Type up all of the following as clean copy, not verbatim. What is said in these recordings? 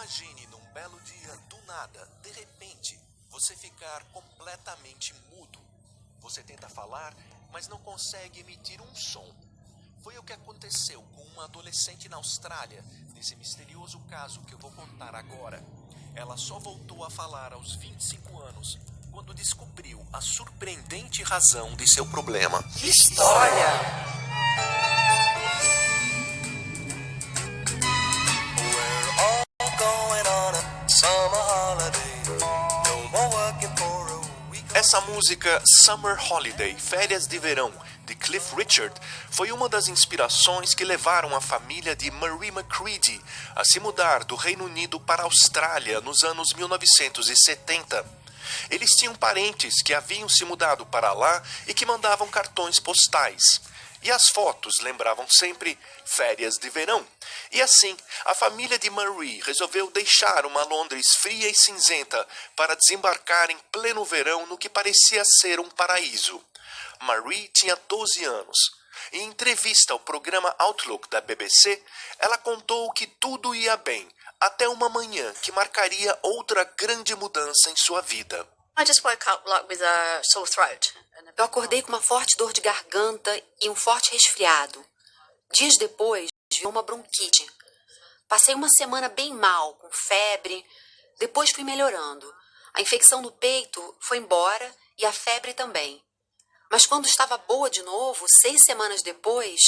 Imagine num belo dia, do nada, de repente, você ficar completamente mudo. Você tenta falar, mas não consegue emitir um som. Foi o que aconteceu com uma adolescente na Austrália, nesse misterioso caso que eu vou contar agora. Ela só voltou a falar aos 25 anos, quando descobriu a surpreendente razão de seu problema. História! Essa música Summer Holiday, Férias de Verão, de Cliff Richard, foi uma das inspirações que levaram a família de Marie McCready a se mudar do Reino Unido para a Austrália nos anos 1970. Eles tinham parentes que haviam se mudado para lá e que mandavam cartões postais. E as fotos lembravam sempre férias de verão. E assim, a família de Marie resolveu deixar uma Londres fria e cinzenta para desembarcar em pleno verão no que parecia ser um paraíso. Marie tinha 12 anos. Em entrevista ao programa Outlook da BBC, ela contou que tudo ia bem, até uma manhã que marcaria outra grande mudança em sua vida. Eu acordei com uma forte dor de garganta e um forte resfriado. Dias depois, vi uma bronquite. Passei uma semana bem mal, com febre. Depois fui melhorando. A infecção no peito foi embora e a febre também. Mas quando estava boa de novo, 6 semanas depois,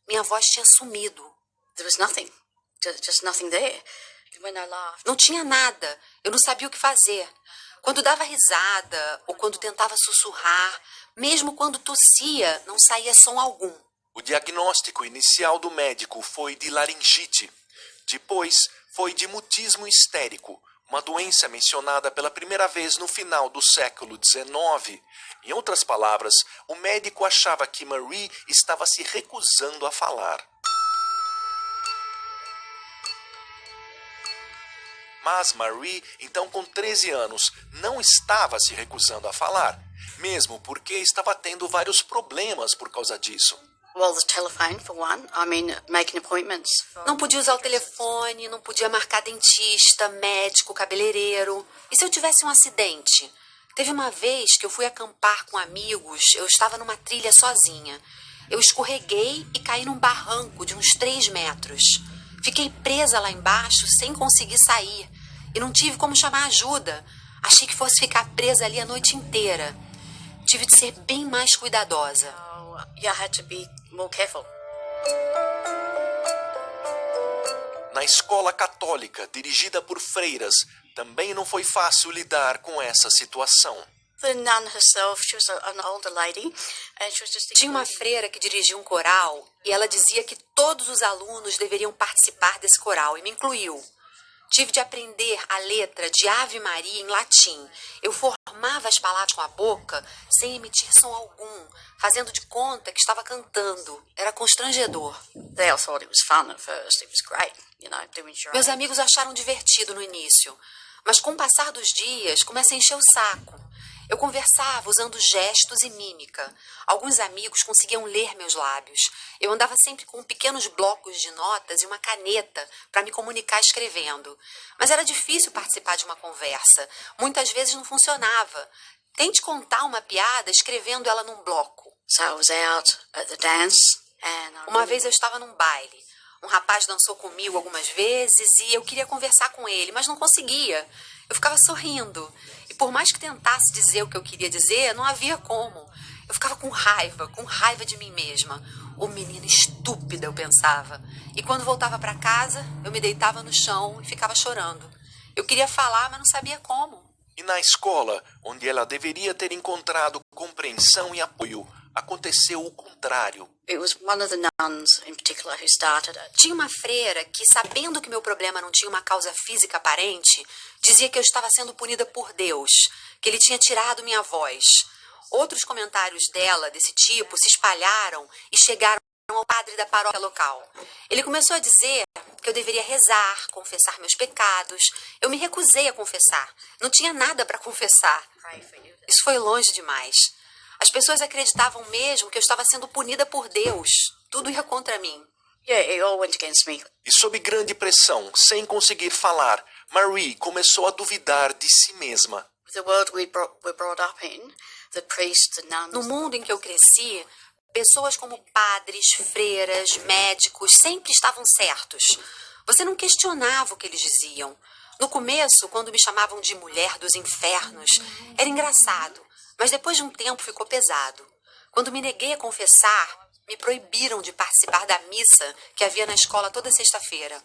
minha voz tinha sumido. Não tinha nada. Eu não sabia o que fazer. Quando dava risada ou quando tentava sussurrar, mesmo quando tossia, não saía som algum. O diagnóstico inicial do médico foi de laringite. Depois foi de mutismo histérico, uma doença mencionada pela primeira vez no final do século XIX. Em outras palavras, o médico achava que Marie estava se recusando a falar. Mas Marie, então com 13 anos, não estava se recusando a falar, mesmo porque estava tendo vários problemas por causa disso. Não podia usar o telefone, não podia marcar dentista, médico, cabeleireiro. E se eu tivesse um acidente? Teve uma vez que eu fui acampar com amigos, eu estava numa trilha sozinha. Eu escorreguei e caí num barranco de uns 3 metros. Fiquei presa lá embaixo sem conseguir sair. E não tive como chamar ajuda. Achei que fosse ficar presa ali a noite inteira. Tive de ser bem mais cuidadosa. Na escola católica, dirigida por freiras, também não foi fácil lidar com essa situação. Tinha uma freira que dirigia um coral e ela dizia que todos os alunos deveriam participar desse coral e me incluiu. Tive de aprender a letra de Ave Maria em latim. Eu formava as palavras com a boca sem emitir som algum, fazendo de conta que estava cantando. Era constrangedor. Meus amigos acharam divertido no início, mas com o passar dos dias comecei a encher o saco. Eu conversava usando gestos e mímica. Alguns amigos conseguiam ler meus lábios. Eu andava sempre com pequenos blocos de notas e uma caneta para me comunicar escrevendo. Mas era difícil participar de uma conversa. Muitas vezes não funcionava. Tente contar uma piada escrevendo ela num bloco. Uma vez eu estava num baile. Um rapaz dançou comigo algumas vezes e eu queria conversar com ele, mas não conseguia. Eu ficava sorrindo. E por mais que tentasse dizer o que eu queria dizer, não havia como. Eu ficava com raiva de mim mesma. Ô menina estúpida, eu pensava. E quando voltava para casa, eu me deitava no chão e ficava chorando. Eu queria falar, mas não sabia como. E na escola, onde ela deveria ter encontrado compreensão e apoio, aconteceu o contrário. Tinha uma freira que, sabendo que meu problema não tinha uma causa física aparente, dizia que eu estava sendo punida por Deus, que ele tinha tirado minha voz. Outros comentários dela, desse tipo, se espalharam e chegaram ao padre da paróquia local. Ele começou a dizer que eu deveria rezar, confessar meus pecados. Eu me recusei a confessar. Não tinha nada para confessar. Isso foi longe demais. As pessoas acreditavam mesmo que eu estava sendo punida por Deus. Tudo ia contra mim. E sob grande pressão, sem conseguir falar, Marie começou a duvidar de si mesma. The world were brought up in, the priests, the nuns. No mundo em que eu cresci, pessoas como padres, freiras, médicos sempre estavam certos. Você não questionava o que eles diziam. No começo, quando me chamavam de mulher dos infernos, era engraçado, mas depois de um tempo ficou pesado. Quando me neguei a confessar, me proibiram de participar da missa que havia na escola toda sexta-feira.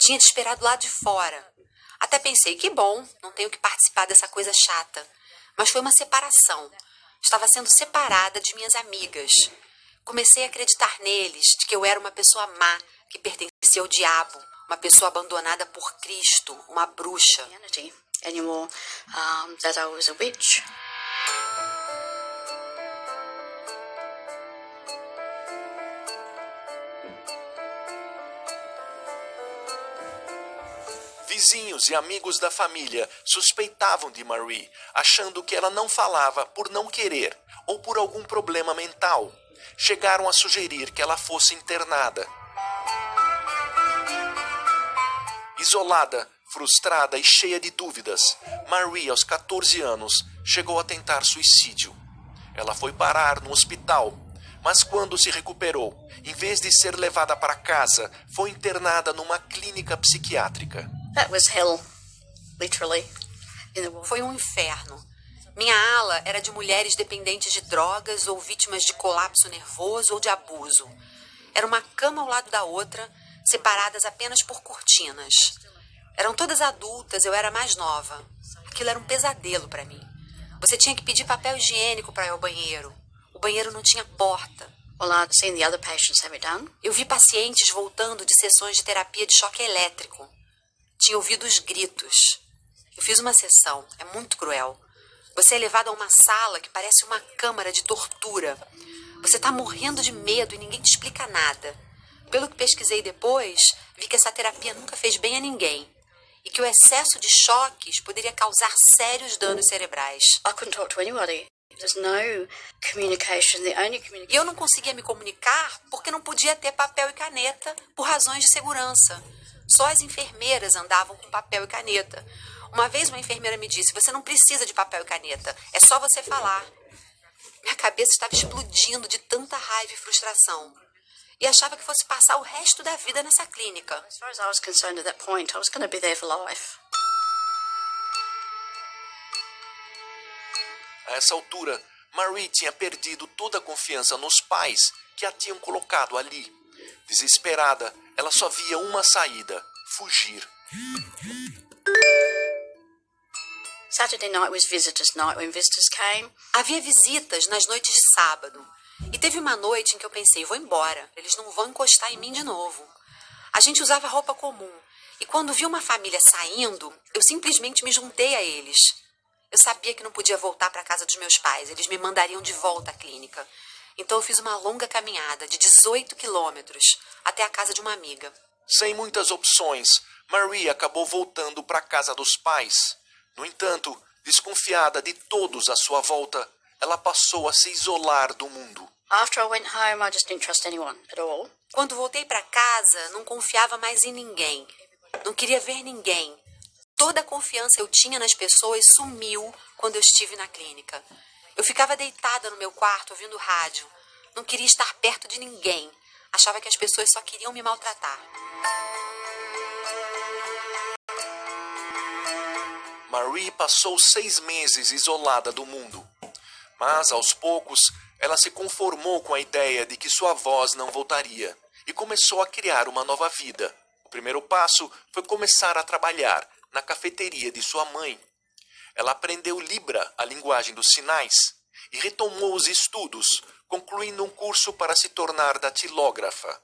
Tinha te esperado lá de fora. Até pensei, que bom, não tenho que participar dessa coisa chata. Mas foi uma separação. Estava sendo separada de minhas amigas. Comecei a acreditar neles, de que eu era uma pessoa má, que pertencia ao diabo, uma pessoa abandonada por Cristo, uma bruxa. Anymore, that I was a witch. Vizinhos e amigos da família suspeitavam de Marie, achando que ela não falava por não querer ou por algum problema mental. Chegaram a sugerir que ela fosse internada. Isolada, frustrada e cheia de dúvidas, Marie, aos 14 anos, chegou a tentar suicídio. Ela foi parar no hospital, mas quando se recuperou, em vez de ser levada para casa, foi internada numa clínica psiquiátrica. That was hell, literally. Foi um inferno. Minha ala era de mulheres dependentes de drogas ou vítimas de colapso nervoso ou de abuso. Era uma cama ao lado da outra, separadas apenas por cortinas. Eram todas adultas, eu era mais nova. Aquilo era um pesadelo para mim. Você tinha que pedir papel higiênico para ir ao banheiro. O banheiro não tinha porta. Well, I'd seen the other patients have it done. Eu vi pacientes voltando de sessões de terapia de choque elétrico. Tinha ouvido os gritos. Eu fiz uma sessão. É muito cruel. Você é levado a uma sala que parece uma câmara de tortura. Você está morrendo de medo e ninguém te explica nada. Pelo que pesquisei depois, vi que essa terapia nunca fez bem a ninguém. E que o excesso de choques poderia causar sérios danos cerebrais. I couldn't talk to anybody. There's no communication. The only communication. E eu não conseguia me comunicar porque não podia ter papel e caneta por razões de segurança. Só as enfermeiras andavam com papel e caneta. Uma vez uma enfermeira me disse, você não precisa de papel e caneta, é só você falar. Minha cabeça estava explodindo de tanta raiva e frustração. E achava que fosse passar o resto da vida nessa clínica. As far as I was concerned at that point, I was going to be there for life. A essa altura, Marie tinha perdido toda a confiança nos pais que a tinham colocado ali. Desesperada, ela só via uma saída: fugir. Saturday night was visitors' night. When visitors came, Havia visitas nas noites de sábado. E teve uma noite em que eu pensei, vou embora. Eles não vão encostar em mim de novo. A gente usava roupa comum. E quando vi uma família saindo, eu simplesmente me juntei a eles. Eu sabia que não podia voltar para a casa dos meus pais. Eles me mandariam de volta à clínica. Então eu fiz uma longa caminhada de 18 quilômetros até a casa de uma amiga. Sem muitas opções, Marie acabou voltando para a casa dos pais. No entanto, desconfiada de todos à sua volta, ela passou a se isolar do mundo. after I went home, I just didn't trust anyone at all. Quando voltei para casa, não confiava mais em ninguém. Não queria ver ninguém. Toda a confiança eu tinha nas pessoas sumiu quando eu estive na clínica. Eu ficava deitada no meu quarto ouvindo rádio. Não queria estar perto de ninguém. Achava que as pessoas só queriam me maltratar. Marie passou 6 meses isolada do mundo. Mas, aos poucos, ela se conformou com a ideia de que sua voz não voltaria e começou a criar uma nova vida. O primeiro passo foi começar a trabalhar na cafeteria de sua mãe. Ela aprendeu Libra, a linguagem dos sinais, e retomou os estudos, concluindo um curso para se tornar datilógrafa.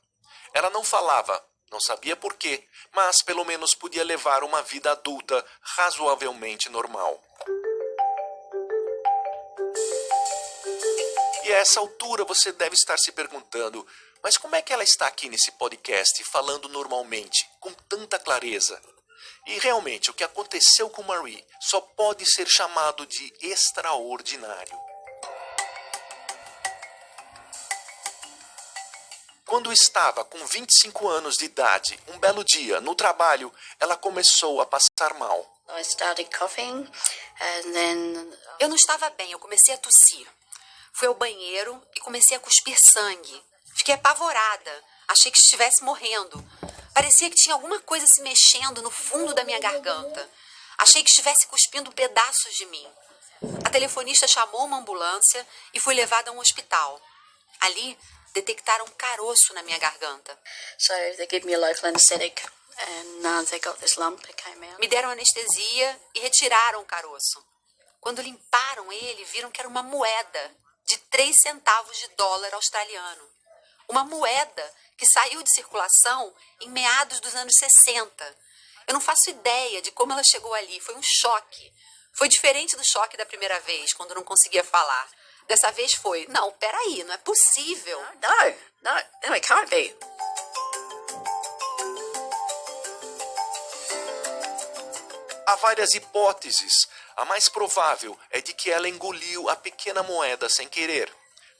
Ela não falava, não sabia por quê, mas pelo menos podia levar uma vida adulta razoavelmente normal. E a essa altura você deve estar se perguntando, mas como é que ela está aqui nesse podcast falando normalmente, com tanta clareza? E realmente o que aconteceu com Marie só pode ser chamado de extraordinário. Quando estava com 25 anos de idade, um belo dia, no trabalho, ela começou a passar mal. I started coughing, and then Eu não estava bem, eu comecei a tossir. Fui ao banheiro e comecei a cuspir sangue. Fiquei apavorada, achei que estivesse morrendo. Parecia que tinha alguma coisa se mexendo no fundo da minha garganta. Achei que estivesse cuspindo pedaços de mim. A telefonista chamou uma ambulância e fui levada a um hospital. Ali, detectaram um caroço na minha garganta. so they gave me a local anesthetic, and they got this lump that came out. Me deram anestesia e retiraram o caroço. Quando limparam ele, viram que era uma moeda de 3 centavos de dólar australiano. Uma moeda que saiu de circulação em meados dos anos 60. Eu não faço ideia de como ela chegou ali. Foi um choque. Foi diferente do choque da primeira vez, quando não conseguia falar. Dessa vez foi, não, peraí, não é possível. No, it can't be. Há várias hipóteses. A mais provável é de que ela engoliu a pequena moeda sem querer.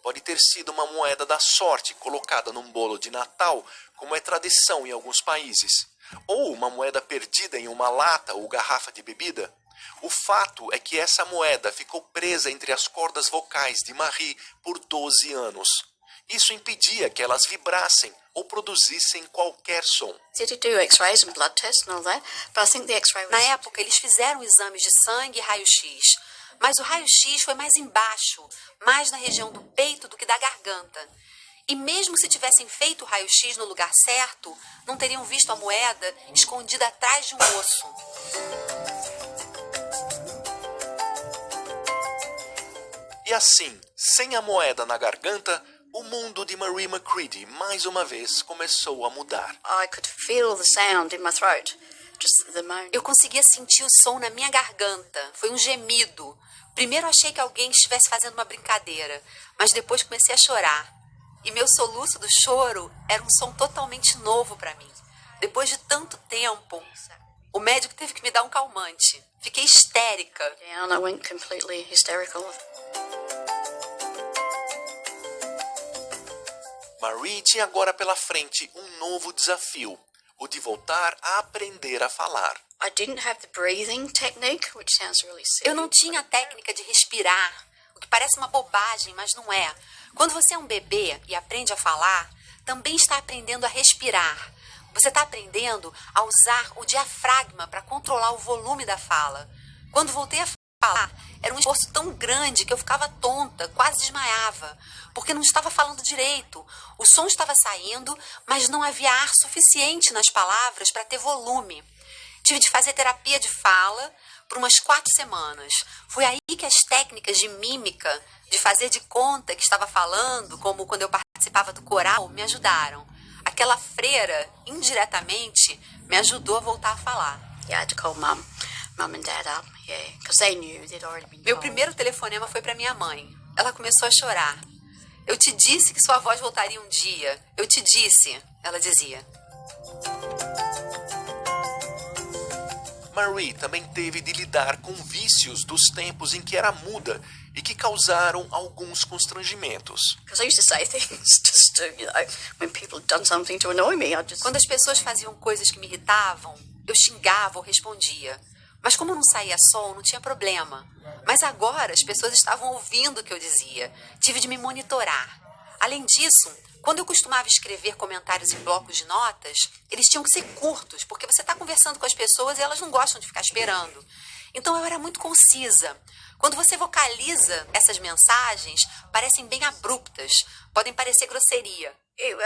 Pode ter sido uma moeda da sorte colocada num bolo de Natal, como é tradição em alguns países. Ou uma moeda perdida em uma lata ou garrafa de bebida. O fato é que essa moeda ficou presa entre as cordas vocais de Marie por 12 anos. Isso impedia que elas vibrassem ou produzissem qualquer som. Did do x-rays and blood tests and all that, but I think the x-ray was... Na época, eles fizeram exames de sangue e raio-x. Mas o raio-x foi mais embaixo, mais na região do peito do que da garganta. E mesmo se tivessem feito o raio-x no lugar certo, não teriam visto a moeda escondida atrás de um osso. E assim, sem a moeda na garganta, o mundo de Marie McCready mais uma vez começou a mudar. I could feel the sound in my throat, just the moan. Eu conseguia sentir o som na minha garganta. Foi um gemido. Primeiro achei que alguém estivesse fazendo uma brincadeira, mas depois comecei a chorar. E meu soluço do choro era um som totalmente novo para mim. Depois de tanto tempo, o médico teve que me dar um calmante. Fiquei histérica. Down, I went completely hysterical. Marie tinha agora pela frente um novo desafio, o de voltar a aprender a falar. I didn't have the breathing technique, which sounds really silly. Eu não tinha a técnica de respirar, o que parece uma bobagem, mas não é. Quando você é um bebê e aprende a falar, também está aprendendo a respirar. Você está aprendendo a usar o diafragma para controlar o volume da fala. Quando voltei a falar, era um esforço tão grande que eu ficava tonta, quase desmaiava, porque não estava falando direito. O som estava saindo, mas não havia ar suficiente nas palavras para ter volume. Tive de fazer terapia de fala por umas 4 semanas. Foi aí que as técnicas de mímica, de fazer de conta que estava falando, como quando eu participava do coral, me ajudaram. Aquela freira, indiretamente, me ajudou a voltar a falar. Yeah, I had to call mum and dad up, yeah, because they knew they'd already been Meu told. primeiro telefonema foi para minha mãe. Ela começou a chorar. Eu te disse que sua voz voltaria um dia. Eu te disse, ela dizia. Marie também teve de lidar com vícios dos tempos em que era muda e que causaram alguns constrangimentos. Because I used to say things just to, when people had done something to annoy me, I'd just... Quando as pessoas faziam coisas que me irritavam, eu xingava ou respondia. Mas como não saía som, não tinha problema. Mas agora as pessoas estavam ouvindo o que eu dizia. Tive de me monitorar. Além disso, quando eu costumava escrever comentários em blocos de notas, eles tinham que ser curtos, porque você está conversando com as pessoas e elas não gostam de ficar esperando. Então eu era muito concisa. Quando você vocaliza essas mensagens, parecem bem abruptas, podem parecer grosseria.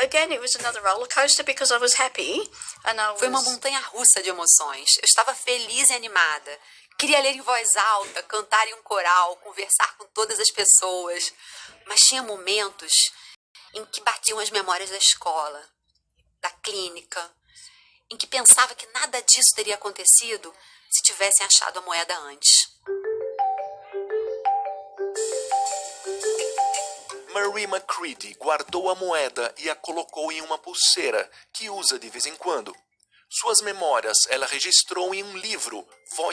Again, it was another roller coaster because I was happy and I was... Foi uma montanha-russa de emoções. Eu estava feliz e animada. Queria ler em voz alta, cantar em um coral, conversar com todas as pessoas. Mas tinha momentos em que batiam as memórias da escola, da clínica, em que pensava que nada disso teria acontecido se tivessem achado a moeda antes. Marie McCready guardou a moeda e a colocou em uma pulseira, que usa de vez em quando. Suas memórias ela registrou em um livro, Voices